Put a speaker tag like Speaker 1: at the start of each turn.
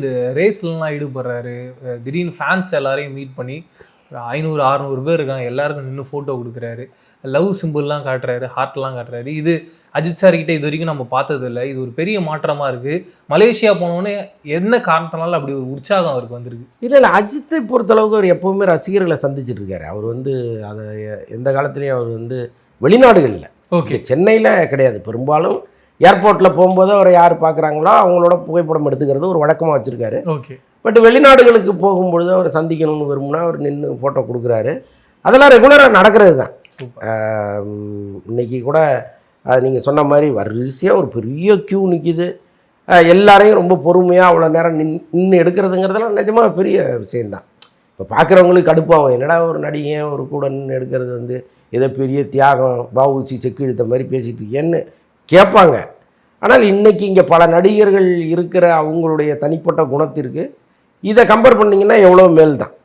Speaker 1: இந்த ரேஸ்லாம் ஈடுபடுறாரு. திடீர்னு ஃபேன்ஸ் எல்லாரையும் மீட் பண்ணி 500-600 பேர் இருக்காங்க, எல்லாருக்கும் நின்று ஃபோட்டோ கொடுக்குறாரு. லவ் சிம்பிள்லாம் காட்டுறாரு, ஹார்ட்லாம் காட்டுறாரு. இது அஜித் சார் கிட்ட இது வரைக்கும் நம்ம பார்த்ததில்ல. இது ஒரு பெரிய மாற்றமாக இருக்குது. மலேசியா போனோடனே என்ன காரணத்தினால அப்படி ஒரு உற்சாகம் அவருக்கு வந்திருக்கு?
Speaker 2: இல்லை அஜித்தை பொறுத்தளவுக்கு அவர் எப்போவுமே ரசிகர்களை சந்திச்சுட்டு இருக்காரு. அவர் அதை எந்த காலத்துலேயும் அவர் வெளிநாடுகளில்,
Speaker 1: ஓகே,
Speaker 2: சென்னையில் கிடையாது. பெரும்பாலும் ஏர்போர்ட்டில் போகும்போது அவரை யார் பார்க்குறாங்களோ அவங்களோட புகைப்படம் எடுத்துக்கிறது ஒரு வழக்கமாக வச்சுருக்காரு.
Speaker 1: ஓகே.
Speaker 2: பட் வெளிநாடுகளுக்கு போகும்பொழுது அவர் சந்திக்கணும்னு விரும்புனா அவர் நின்று ஃபோட்டோ கொடுக்குறாரு. அதெல்லாம் ரெகுலராக நடக்கிறது தான். இன்றைக்கி கூட அது நீங்கள் சொன்ன மாதிரி வரிசையாக ஒரு பெரிய க்யூ நிற்கிது. எல்லாரையும் ரொம்ப பொறுமையாக அவ்வளோ நேரம் நின்று எடுக்கிறதுங்கிறதெல்லாம் நிஜமாக பெரிய விஷயந்தான். இப்போ பார்க்குறவங்களுக்கு கடுப்பாகும், என்னடா ஒரு நடிகை ஒரு கூட நின்று எடுக்கிறது ஏதோ பெரிய தியாகம், பாபுச்சி செக்கு இழுத்த மாதிரி பேசிகிட்டு இருக்கேன்னு கேட்பாங்க. ஆனால் இன்றைக்கி இங்கே பல நடிகர்கள் இருக்கிற அவங்களுடைய தனிப்பட்ட குணத்திற்கு இதை கம்பேர் பண்ணிங்கன்னா எவ்வளோ மேல் தான்.